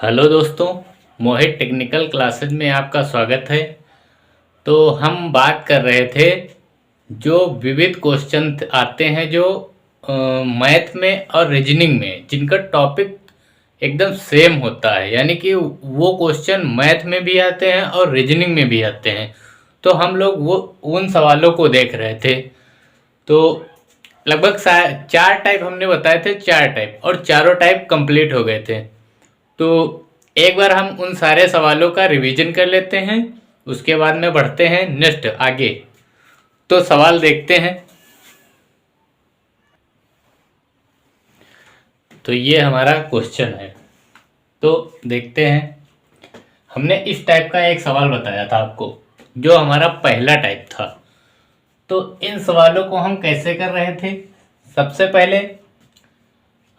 Hello दोस्तों, मोहित technical classes में आपका स्वागत है। तो हम बात कर रहे थे जो विविध क्वेश्चन आते हैं जो मैथ में और रीजनिंग में, जिनका टॉपिक एकदम सेम होता है, यानी कि वो क्वेश्चन मैथ में भी आते हैं और रीजनिंग में भी आते हैं। तो हम लोग वो उन सवालों को देख रहे थे। तो लगभग चार टाइप हमने बताए थे, चार टाइप, और चारों टाइप कंप्लीट हो गए थे। तो एक बार हम उन सारे सवालों का रिवीजन कर लेते हैं, उसके बाद में बढ़ते हैं नेक्स्ट आगे। तो सवाल देखते हैं। तो ये हमारा क्वेश्चन है, तो देखते हैं। हमने इस टाइप का एक सवाल बताया था आपको, जो हमारा पहला टाइप था। तो इन सवालों को हम कैसे कर रहे थे? सबसे पहले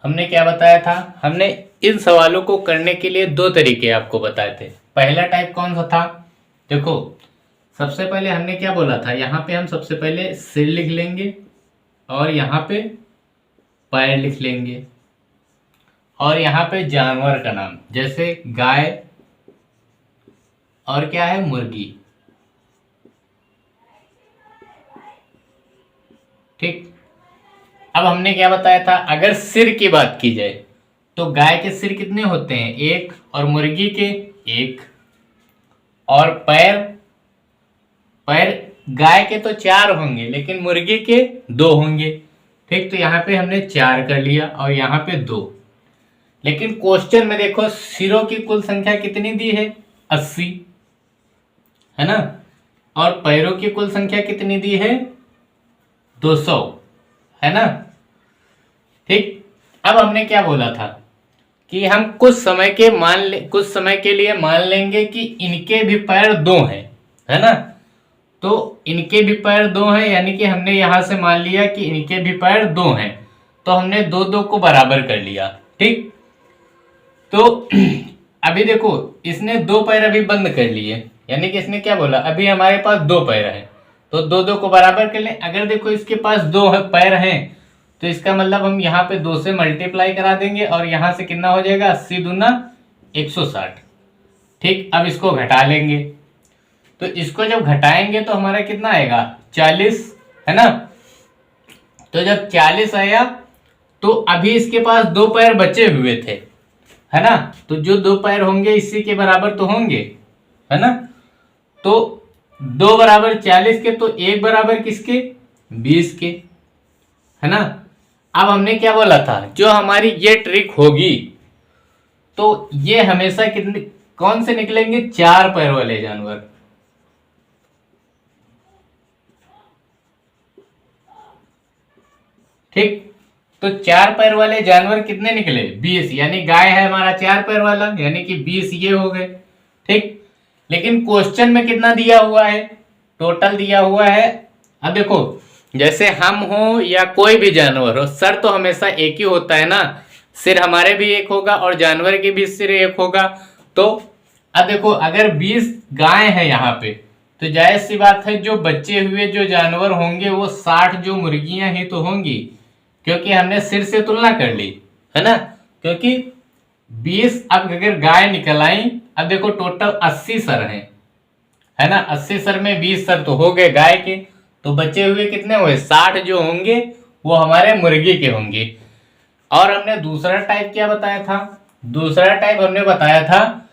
हमने क्या बताया था? हमने इन सवालों को करने के लिए दो तरीके आपको बताए थे। पहला टाइप कौन सा था? देखो, सबसे पहले हमने क्या बोला था, यहाँ पे हम सबसे पहले सिर लिख लेंगे और यहाँ पे पैर लिख लेंगे, और यहाँ पे जानवर का नाम, जैसे गाय और क्या है, मुर्गी। ठीक। अब हमने क्या बताया था, अगर सिर की बात की जाए तो गाय के सिर कितने होते हैं? एक, और मुर्गी के एक। और पैर, पैर गाय के तो चार होंगे लेकिन मुर्गी के दो होंगे। ठीक, तो यहाँ पे हमने चार कर लिया और यहाँ पे दो। लेकिन क्वेश्चन में देखो, सिरों की कुल संख्या कितनी दी है? 80, है ना। और पैरों की कुल संख्या कितनी दी है? 200, है ना। ठीक। अब हमने क्या बोला था कि हम कुछ समय के लिए मान लेंगे कि इनके भी पैर दो हैं, है ना। तो इनके भी पैर दो हैं, यानी कि हमने यहां से मान लिया कि इनके भी पैर दो हैं। तो हमने दो दो को बराबर कर लिया। ठीक। तो अभी देखो, इसने दो पैर अभी बंद कर लिए, यानी कि इसने क्या बोला, अभी हमारे पास दो पैर हैं, तो दो दो को बराबर कर लें। अगर देखो इसके पास दो पैर हैं, तो इसका मतलब हम यहाँ पे दो से मल्टीप्लाई करा देंगे और यहाँ से कितना हो जाएगा, 80 दूना 160। ठीक। अब इसको घटा लेंगे, तो इसको जब घटाएंगे तो हमारा कितना आएगा, 40, है ना। तो जब 40 आया तो अभी इसके पास दो पैर बचे हुए थे, है ना। तो जो दो पैर होंगे इसी के बराबर तो होंगे, है ना। तो दो बराबर 40 के, तो एक बराबर किसके, 20 के, है ना। अब हमने क्या बोला था, जो हमारी ये ट्रिक होगी तो ये हमेशा कितने, कौन से निकलेंगे, चार पैर वाले जानवर। ठीक। तो चार पैर वाले जानवर कितने निकले, 20, यानी गाय है हमारा चार पैर वाला, यानी कि 20 ये हो गए। ठीक। लेकिन क्वेश्चन में कितना दिया हुआ है, टोटल दिया हुआ है। अब देखो, जैसे हम हो या कोई भी जानवर हो, सर तो हमेशा एक ही होता है ना। सिर हमारे भी एक होगा और जानवर के भी सिर एक होगा। तो अब देखो, अगर 20 गाय है यहाँ पे, तो जायज सी बात है जो बचे हुए जो जानवर होंगे वो 60 जो मुर्गियां ही तो होंगी, क्योंकि हमने सिर से तुलना कर ली, है ना। क्योंकि 20, अब अगर गाय निकल आई, अब देखो टोटल 80 सर हैं, है ना। 80 सर में 20 सर तो हो गए गाय के, तो बचे हुए कितने हुए, 60 जो होंगे वो हमारे मुर्गी के होंगे। और हमने दूसरा टाइप क्या बताया था? दूसरा टाइप हमने बताया था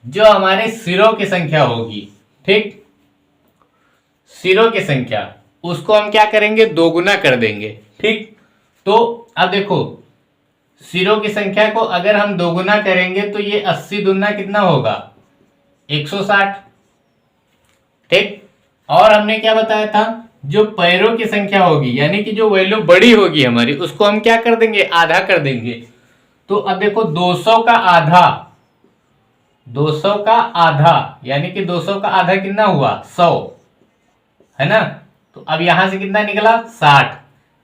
जो हमारे सिरों की संख्या होगी। ठीक। सिरों की संख्या, उसको हम क्या करेंगे, दोगुना कर देंगे। ठीक। तो अब देखो, सिरों की संख्या को अगर हम दोगुना करेंगे तो ये 80 दुना कितना होगा, 160। ठीक। और हमने क्या बताया था, जो पैरों की संख्या होगी, यानी कि जो वैल्यू बड़ी होगी हमारी, उसको हम क्या कर देंगे, आधा कर देंगे। तो अब देखो 200 का आधा, 200 का आधा, यानी कि 200 का आधा कितना हुआ, 100, है ना। तो अब यहां से कितना निकला, 60।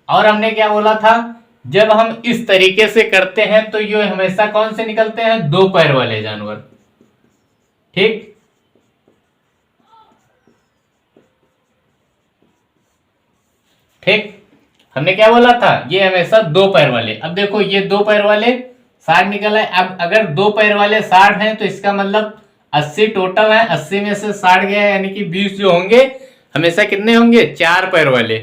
और हमने क्या बोला था, जब हम इस तरीके से करते हैं तो ये हमेशा कौन से निकलते हैं, दो पैर वाले जानवर। ठीक। ठीक। हमने क्या बोला था, ये हमेशा दो पैर वाले। अब देखो, ये दो पैर वाले 60 निकला है। अब अगर 2 पैर वाले 60 हैं तो इसका मतलब 80 टोटल है, 80 में से 60 गया, यानी कि 20 जो होंगे हमेशा कितने होंगे, 4 पैर वाले।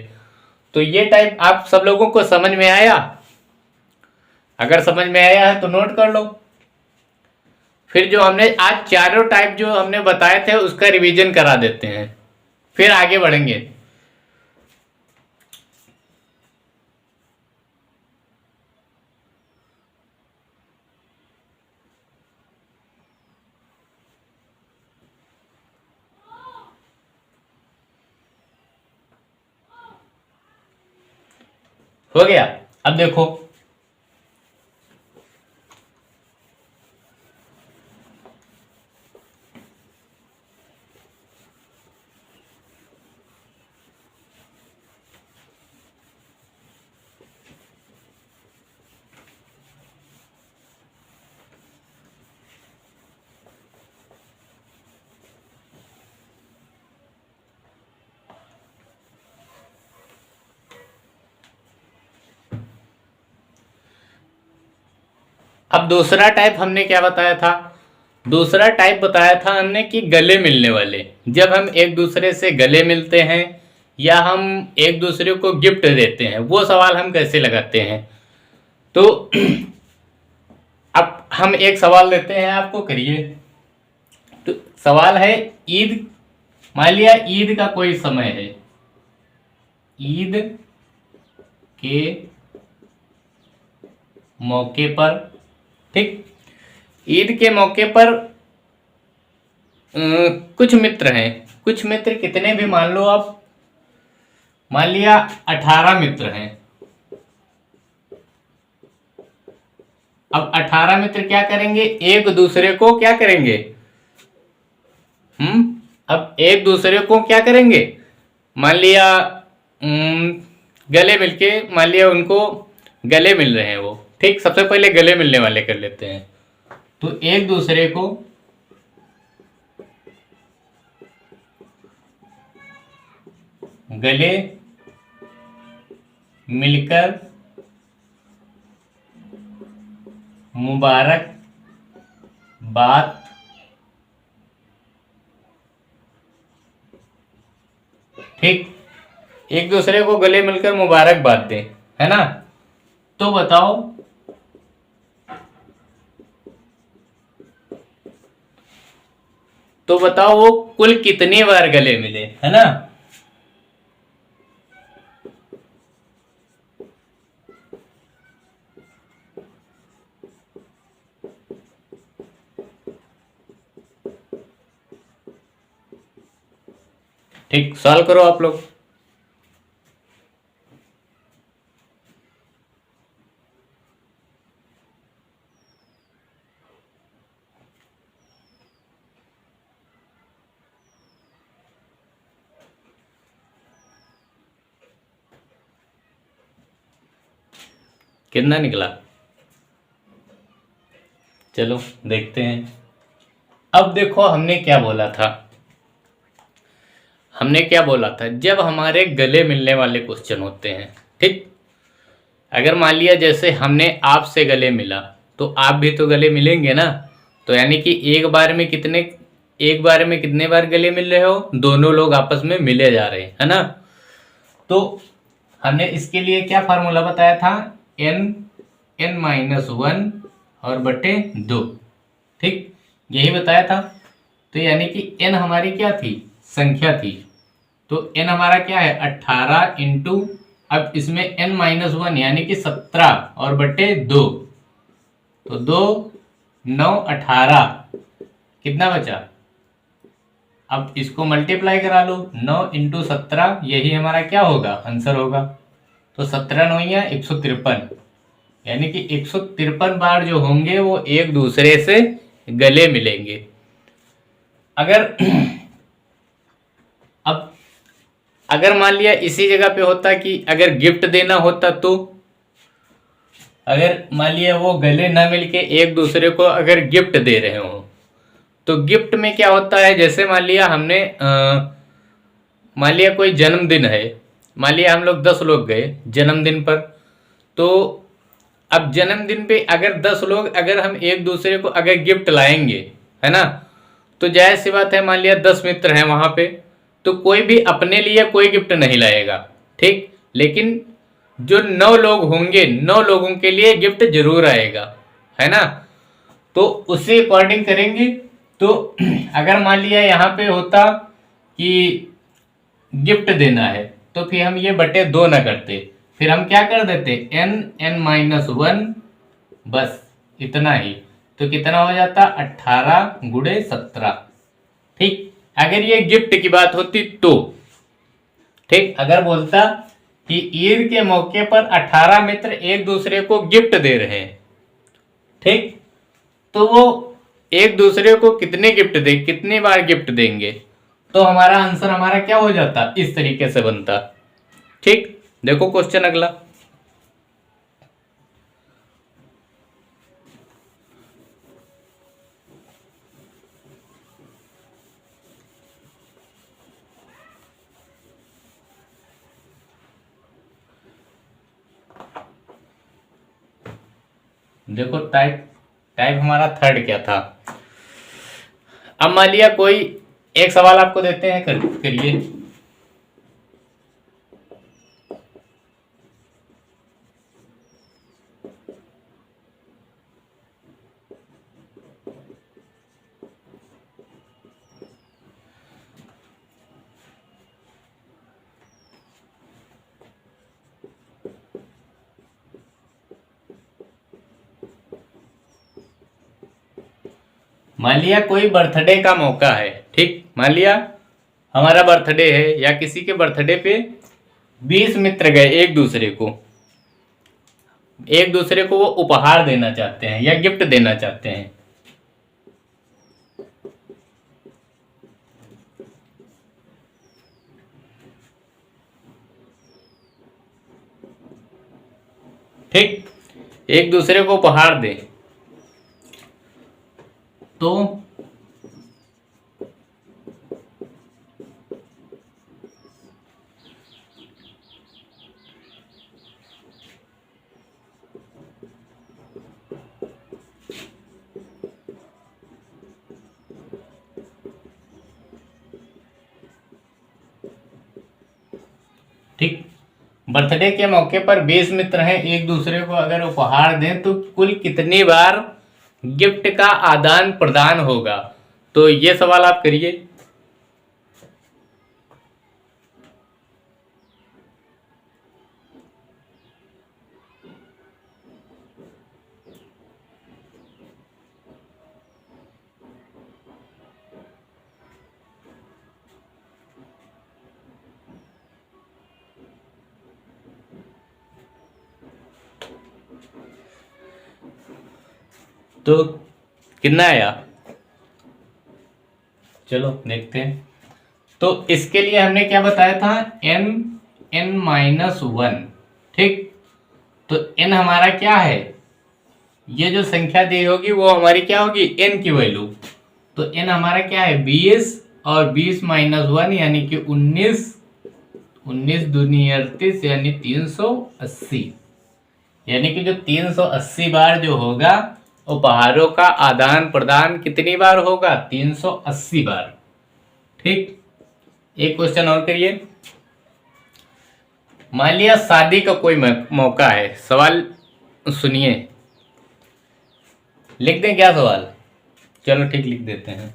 तो ये टाइप आप सब लोगों को समझ में आया? अगर समझ में आया है तो नोट कर लो। फिर जो हमने आज चारों टाइप जो हमने बताए थे उसका रिवीजन करा देते हैं, फिर आगे बढ़ेंगे। हो गया? अब देखो, अब दूसरा टाइप हमने क्या बताया था? दूसरा टाइप बताया था हमने कि गले मिलने वाले। जब हम एक दूसरे से गले मिलते हैं या हम एक दूसरे को गिफ्ट देते हैं, वो सवाल हम कैसे लगाते हैं। तो अब हम एक सवाल देते हैं आपको, करिए। तो सवाल है, ईद, मान लिया ईद का कोई समय है, ईद के मौके पर, ठीक, ईद के मौके पर कुछ मित्र हैं, कुछ मित्र कितने भी मान लो आप, मान लिया 18 मित्र हैं। अब 18 मित्र क्या करेंगे, एक दूसरे को क्या करेंगे, अब एक दूसरे को क्या करेंगे, मान लिया गले मिलके, मान लिया उनको गले मिल रहे हैं वो, ठीक। सबसे पहले गले मिलने वाले कर लेते हैं। तो एक दूसरे को गले मिलकर मुबारक बात ठीक, एक दूसरे को गले मिलकर मुबारक बात दें, है ना। तो बताओ, तो बताओ वो कुल कितनी बार गले मिले, है ना। ठीक, सॉल्व करो आप लोग। कितना निकला, चलो देखते हैं। अब देखो हमने क्या बोला था, हमने क्या बोला था, जब हमारे गले मिलने वाले क्वेश्चन होते हैं, ठीक, अगर मान लिया जैसे हमने आपसे गले मिला तो आप भी तो गले मिलेंगे ना। तो यानी कि एक बार में कितने बार गले मिल रहे हो, दोनों लोग आपस में मिले जा रहे हैं, है ना। तो हमने इसके लिए क्या फार्मूला बताया था, n-1 और बटे 2, ठीक, यही बताया था। तो यानी कि n हमारी क्या थी, संख्या थी। तो n हमारा क्या है, 18 इंटू, अब इसमें n-1 यानी कि 17 और बटे 2, तो 2 9 18, कितना बचा। अब इसको मल्टीप्लाई करा लो, 9 इंटू 17, यही हमारा क्या होगा, आंसर होगा। तो 17 9 153, यानी कि 153 बार जो होंगे वो एक दूसरे से गले मिलेंगे। अगर अब अगर मान लिया इसी जगह पे होता कि अगर गिफ्ट देना होता, तो अगर मान लिया वो गले ना मिलके एक दूसरे को अगर गिफ्ट दे रहे हो, तो गिफ्ट में क्या होता है, जैसे मान लिया हमने मान लिया कोई जन्मदिन है, मान लिया हम लोग 10 लोग गए जन्मदिन पर, तो अब जन्मदिन पे अगर 10 लोग अगर हम एक दूसरे को अगर गिफ्ट लाएंगे, है ना, तो जाहिर सी बात है, मान लिया 10 मित्र हैं वहां पे, तो कोई भी अपने लिए कोई गिफ्ट नहीं लाएगा, ठीक। लेकिन जो 9 लोग होंगे, 9 लोगों के लिए गिफ्ट जरूर आएगा, है ना। तो उसी अकॉर्डिंग करेंगे। तो अगर मान लिया यहाँ पे होता कि गिफ्ट देना है, तो फिर हम ये बटे 2 ना करते, फिर हम क्या कर देते, n(n-1), बस इतना ही। तो कितना हो जाता, 18 × 17, ठीक। अगर ये गिफ्ट की बात होती तो, ठीक। अगर बोलता कि ईद के मौके पर 18 मित्र एक दूसरे को गिफ्ट दे रहे हैं, ठीक, तो वो एक दूसरे को कितने गिफ्ट दे, कितनी बार गिफ्ट देंगे, तो हमारा आंसर हमारा क्या हो जाता, इस तरीके से बनता, ठीक। देखो क्वेश्चन अगला। देखो टाइप टाइप हमारा थर्ड क्या था। अब मान लिया कोई एक सवाल आपको देते हैं, करिए। मान लिया कोई बर्थडे का मौका है, ठीक। मान लिया हमारा बर्थडे है या किसी के बर्थडे पे 20 मित्र गए एक दूसरे को वो उपहार देना चाहते हैं या गिफ्ट देना चाहते हैं, ठीक। एक दूसरे को उपहार दे, तो ठीक। बर्थडे के मौके पर 20 मित्र हैं, एक दूसरे को अगर उपहार दें तो कुल कितनी बार गिफ्ट का आदान प्रदान होगा, तो ये सवाल आप करिए। तो कितना आया, चलो देखते हैं। तो इसके लिए हमने क्या बताया था, n(n-1), ठीक। तो n हमारा क्या है, ये जो संख्या दी होगी वो हमारी क्या होगी, n की वैल्यू। तो n हमारा क्या है, 20, और 20 - 1 यानी कि 19, 19 दूनी 38 यानी 380, यानी कि जो 380 बार जो होगा उपहारों का आदान प्रदान कितनी बार होगा, 380 बार, ठीक। एक क्वेश्चन और करिए। मान लिया शादी का कोई मौका है, सवाल सुनिए, लिख दें क्या सवाल, चलो ठीक, लिख देते हैं।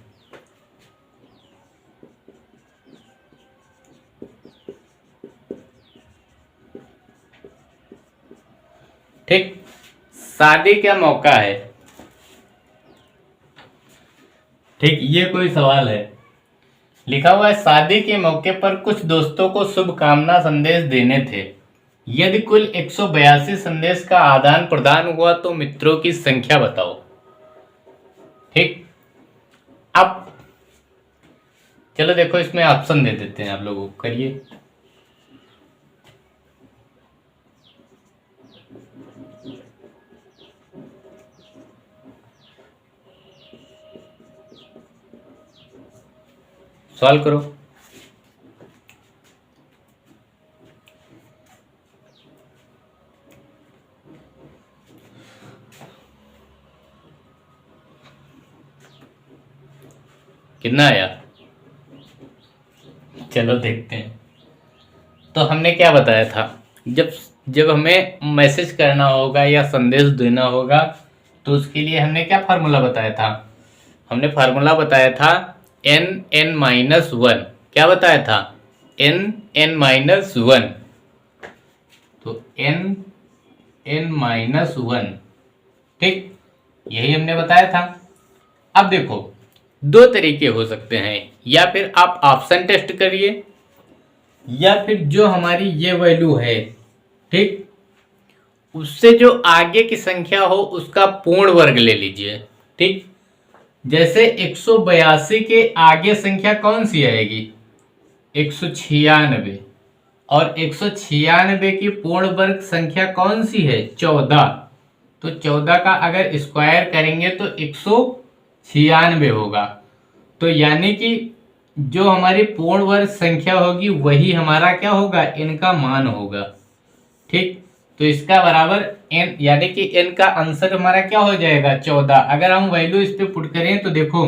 ठीक, शादी का मौका है, ठीक। ये कोई सवाल है, लिखा हुआ है शादी के मौके पर कुछ दोस्तों को शुभकामना संदेश देने थे, यदि कुल 182 संदेश का आदान प्रदान हुआ तो मित्रों की संख्या बताओ, ठीक। अब चलो देखो, इसमें ऑप्शन दे देते हैं आप लोगों को, करिए। सॉल्व करो। कितना आया, चलो देखते हैं। तो हमने क्या बताया था, जब जब हमें मैसेज करना होगा या संदेश देना होगा तो उसके लिए हमने क्या फार्मूला बताया था, हमने फार्मूला बताया था n(n-1), क्या बताया था, n(n-1), तो n(n-1), ठीक, यही हमने बताया था। अब देखो दो तरीके हो सकते हैं, या फिर आप ऑप्शन टेस्ट करिए, या फिर जो हमारी ये वैल्यू है, ठीक, उससे जो आगे की संख्या हो उसका पूर्ण वर्ग ले लीजिए, ठीक। जैसे 182 के आगे संख्या कौन सी आएगी, 196, और 196 की पूर्ण वर्ग संख्या कौन सी है, 14। तो 14 का अगर स्क्वायर करेंगे तो 196 होगा। तो यानी कि जो हमारी पूर्ण वर्ग संख्या होगी वही हमारा क्या होगा, इनका मान होगा, ठीक। तो इसका बराबर n, यानी कि n का आंसर हमारा क्या हो जाएगा, 14। अगर हम वैल्यू इस पे पुट करें तो देखो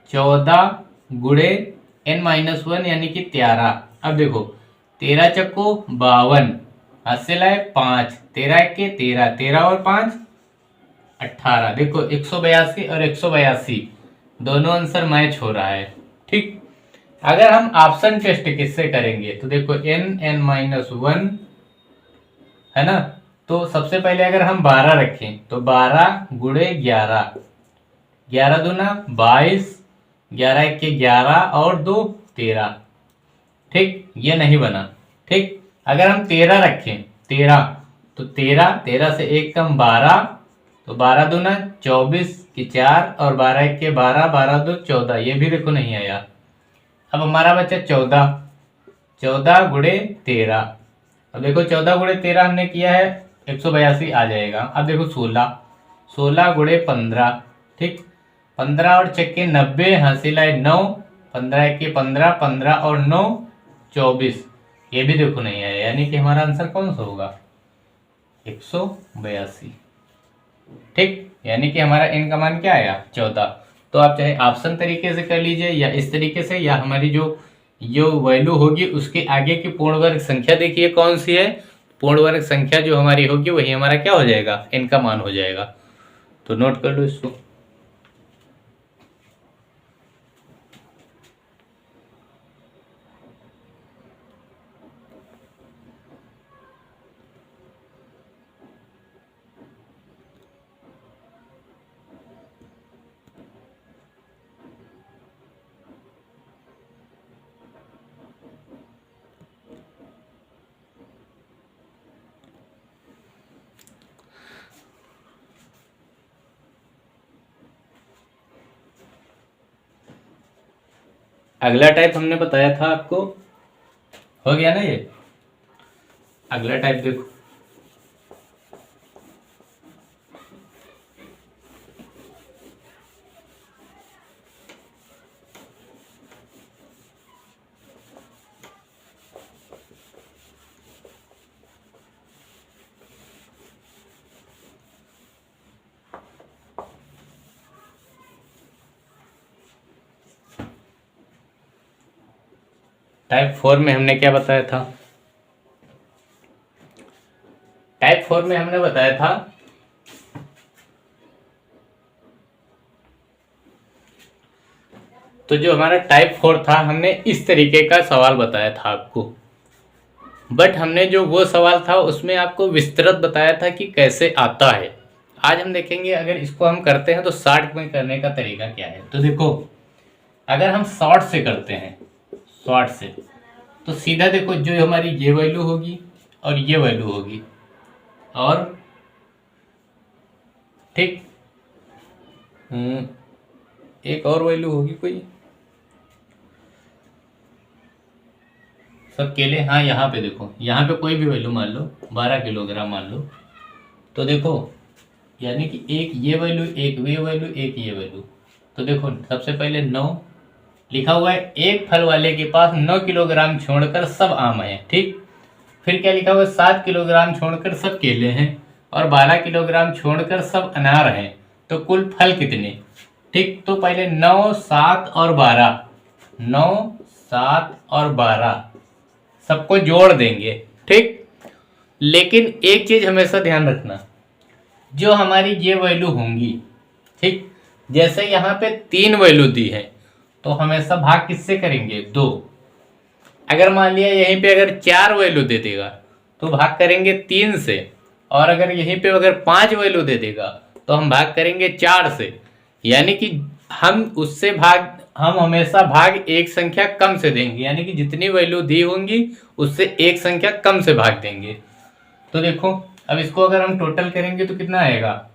14 गुणे n-1 यानी कि 13। अब देखो 13 चक्को 52, हाथ से लाए 5, 13 के 13, 13 और 5 18। देखो 182 और 182 दोनों आंसर मैच हो रहा है, ठीक। अगर हम ऑप्शन टेस्ट किससे करेंगे तो देखो n(n-1) है ना, तो सबसे पहले अगर हम 12 रखें तो 12 गुणे 11, 11 दूना 22, 11 एक के 11 और 2 13, ठीक, ये नहीं बना, ठीक। अगर हम 13 रखें, 13 तो 13, 13 से एक कम 12, तो 12 दूना 24 की 4 और 12 एक के 12, 12 दो 14, ये भी देखो नहीं आया। अब हमारा बचा 14, 14 गुणे 13। अब देखो 14 गुणे 13 हमने किया है 182 आ जाएगा। अब देखो 16, 16 गुणे 15, ठीक, 15 और चक्के 90, हासिल है 9, 15 के 15, 15 और 9 24, ये भी देखो नहीं आया, यानी कि हमारा आंसर कौन सा होगा, 182, ठीक। यानी कि हमारा n का मान क्या आया, 14। तो आप चाहे ऑप्शन तरीके से कर लीजिए या इस तरीके से, या हमारी जो वैल्यू होगी उसके आगे की पूर्ण वर्ग संख्या देखिए कौन सी है, पूर्ण वर्ग संख्या जो हमारी होगी वही हमारा क्या हो जाएगा, n का मान हो जाएगा। तो नोट कर लो इसको। अगला टाइप हमने बताया था आपको, हो गया ना ये। अगला टाइप देखो, टाइप 4 में हमने क्या बताया था, टाइप 4 में हमने बताया था तो जो हमारा टाइप 4 था हमने इस तरीके का सवाल बताया था आपको, बट हमने जो वो सवाल था उसमें आपको विस्तृत बताया था कि कैसे आता है। आज हम देखेंगे अगर इसको हम करते हैं तो शॉर्ट में करने का तरीका क्या है। तो देखो अगर हम शॉर्ट से करते हैं, शॉर्ट से तो सीधा देखो जो हमारी ये वैल्यू होगी और ये वैल्यू होगी, और ठीक एक और वैल्यू होगी कोई, सब केले, हाँ यहाँ पे देखो, यहाँ पे कोई भी वैल्यू मान लो, 12 किलोग्राम मान लो। तो देखो यानी कि एक ये वैल्यू, एक ये वैल्यू, एक ये वैल्यू। तो देखो सबसे पहले 9 लिखा हुआ है, एक फल वाले के पास 9 किलोग्राम छोड़कर सब आम है, ठीक। फिर क्या लिखा हुआ है, 7 किलोग्राम छोड़कर सब केले हैं, और 12 किलोग्राम छोड़कर सब अनार हैं, तो कुल फल कितने, ठीक, तो पहले 9, 7 और 12, 9, 7 और 12 सबको जोड़ देंगे। ठीक, लेकिन एक चीज हमेशा ध्यान रखना, जो हमारी ये वैल्यू होंगी, ठीक, जैसे यहाँ पे 3 वैल्यू दी है तो हमेशा भाग किससे करेंगे? 2। अगर मान लिया यहीं पे अगर 4 वैल्यू दे देगा तो भाग करेंगे 3 से, और अगर यहीं पे अगर 5 वैल्यू दे देगा तो हम भाग करेंगे 4 से। यानी कि हम हमेशा भाग एक संख्या कम से देंगे, यानी कि जितनी वैल्यू दी होंगी उससे एक संख्या कम से भाग देंगे। तो देखो अब इसको अगर हम टोटल करेंगे तो कितना आएगा?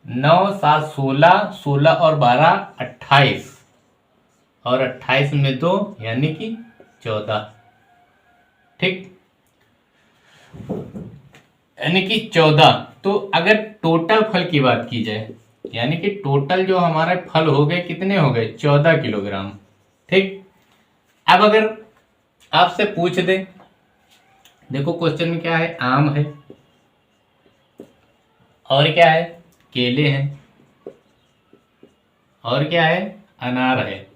9, 7, 16, 16 और 12 28, और 28 में 2 यानी कि 14। ठीक, यानी कि 14। तो अगर टोटल फल की बात की जाए, यानी कि टोटल जो हमारे फल हो गए कितने हो गए? 14 किलोग्राम। ठीक, अब अगर आपसे पूछ दे, देखो क्वेश्चन में क्या है? आम है, और क्या है? केले हैं, और क्या है? अनार है।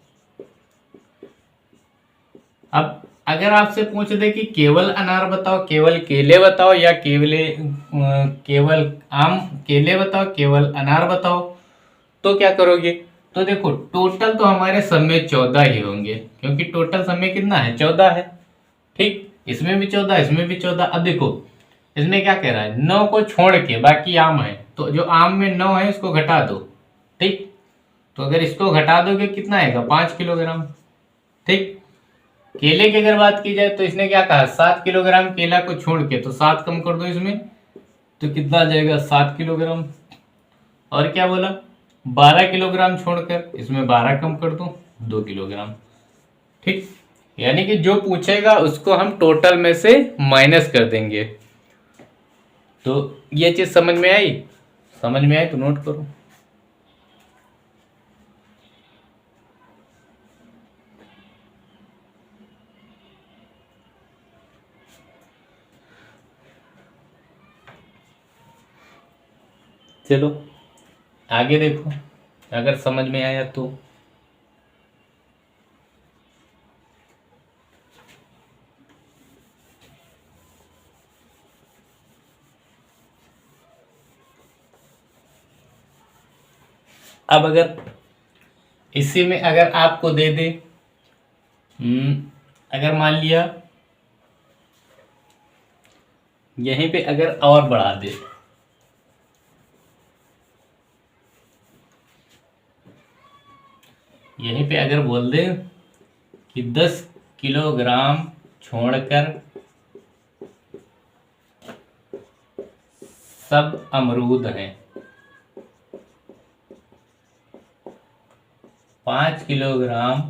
अब अगर आपसे पूछ दे कि केवल अनार बताओ, केवल केले बताओ, या केवल आम केले बताओ, केवल अनार बताओ, तो क्या करोगे? तो देखो टोटल तो हमारे सब में 14 ही होंगे, क्योंकि टोटल सब में कितना है? 14 है। ठीक, इसमें भी 14, इसमें भी 14। अब देखो इसमें क्या कह रहा है? 9 को छोड़ के बाकी आम है, तो जो आम में 9 है इसको घटा दो। ठीक, तो अगर इसको घटा दोगे कितना आएगा? 5 किलोग्राम। ठीक, केले की अगर बात की जाए तो इसने क्या कहा? 7 किलोग्राम केला को छोड़ के, तो 7 कम कर दो इसमें, तो कितना आ जाएगा? 7 किलोग्राम। और क्या बोला? 12 किलोग्राम छोड़कर इसमें 12 कम कर दो, 2 किलोग्राम। ठीक, यानी कि जो पूछेगा उसको हम टोटल में से माइनस कर देंगे। तो ये चीज समझ में आई? समझ में आई तो नोट करो। चलो आगे देखो, अगर समझ में आया तो। अब अगर इसी में अगर आपको दे दे, अगर मान लिया यहीं पे अगर और बढ़ा दे, यहीं पे अगर बोल दे कि 10 किलोग्राम छोड़कर सब अमरूद हैं, 5 किलोग्राम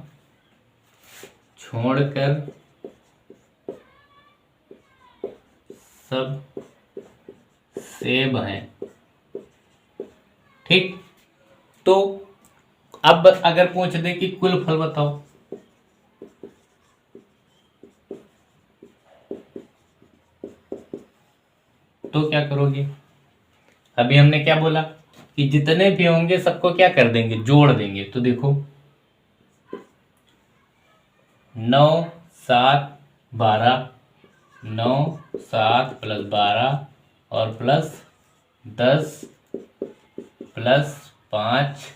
छोड़कर सब सेब हैं। ठीक, तो अब अगर पूछ दे कि कुल फल बताओ, तो क्या करोगे? अभी हमने क्या बोला कि जितने भी होंगे सबको क्या कर देंगे? जोड़ देंगे। तो देखो 9, 7, 12, 9, 7 प्लस 12 और प्लस 10 प्लस 5।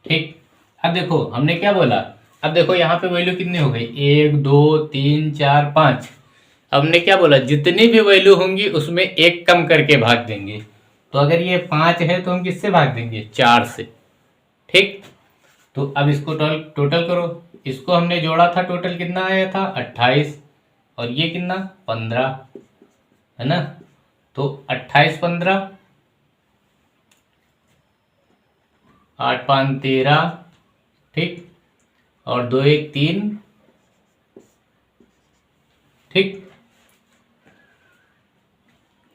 ठीक, अब देखो हमने क्या बोला? अब देखो यहाँ पे वैल्यू कितनी हो गई? 1, 2, 3, 4, 5। हमने क्या बोला? जितनी भी वैल्यू होंगी उसमें एक कम करके भाग देंगे। तो अगर ये 5 है तो हम किससे भाग देंगे? 4 से। ठीक, तो अब इसको टोटल करो। इसको हमने जोड़ा था, टोटल कितना आया था? 28, और ये कितना? 15, है ना? तो 28, 15, 8, 5, 13। ठीक, और 2, 1, 3। ठीक,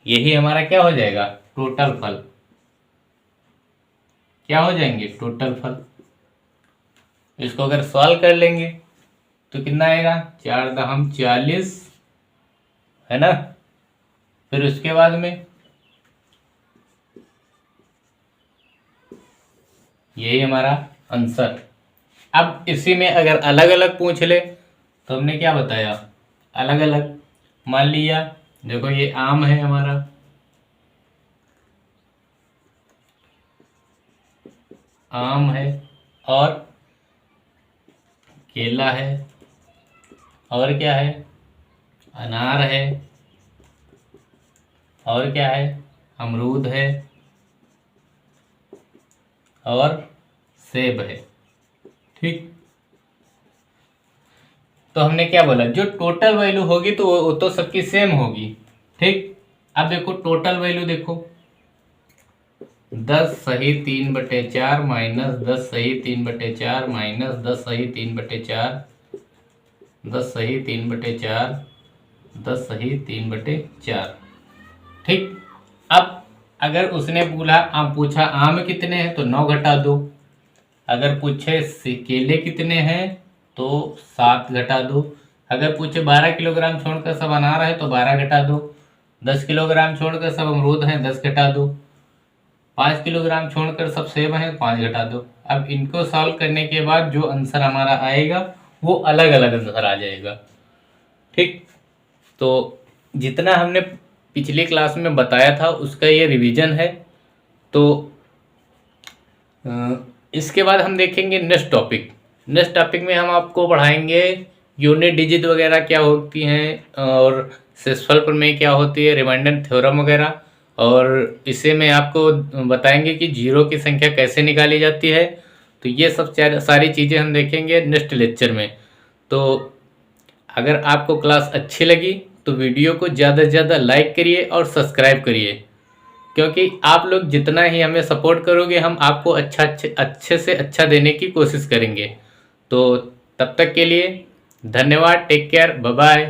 यही हमारा क्या हो जाएगा? टोटल फल। क्या हो जाएंगे? टोटल फल। इसको अगर सॉल्व कर लेंगे तो कितना आएगा? 4 दहम 40, है ना? फिर उसके बाद में यही हमारा आंसर। अब इसी में अगर अलग अलग पूछ ले तो हमने क्या बताया, अलग अलग। मान लिया देखो ये आम है हमारा, आम है और केला है और क्या है, अनार है और क्या है, अमरूद है और सेब है। ठीक, तो हमने क्या बोला, जो टोटल वैल्यू होगी तो वो तो सबकी सेम होगी। ठीक, अब देखो टोटल वैल्यू देखो, 10 सही 3/4 माइनस 10 सही 3/4 माइनस 10 सही 3/4, 10 सही 3/4, 10 सही 3/4। ठीक, अब अगर उसने पूछा आम कितने हैं तो 9 घटा दो, अगर पूछे केले कितने हैं तो 7 घटा दो, अगर पूछे 12 किलोग्राम छोड़कर सब अनार है तो 12 घटा दो, 10 किलोग्राम छोड़कर सब अमरूद हैं 10 घटा दो, 5 किलोग्राम छोड़कर सब सेब हैं 5 घटा दो। अब इनको सॉल्व करने के बाद जो आंसर हमारा आएगा वो अलग अलग आंसर आ जाएगा। ठीक, तो जितना हमने पिछली क्लास में बताया था उसका ये रिवीजन है। तो इसके बाद हम देखेंगे नेक्स्ट टॉपिक। नेक्स्ट टॉपिक में हम आपको पढ़ाएंगे यूनिट डिजिट वगैरह क्या होती हैं और शेषफल प्रमेय क्या होती है, रिमाइंडर थ्योरम वगैरह, और इसे में आपको बताएंगे कि जीरो की संख्या कैसे निकाली जाती है। तो ये सब सारी चीज़ें हम देखेंगे नेक्स्ट लेक्चर में। तो अगर आपको क्लास अच्छी लगी तो वीडियो को ज़्यादा से ज़्यादा लाइक करिए और सब्सक्राइब करिए, क्योंकि आप लोग जितना ही हमें सपोर्ट करोगे हम आपको अच्छे से अच्छा देने की कोशिश करेंगे। तो तब तक के लिए धन्यवाद, टेक केयर, बाय बाय।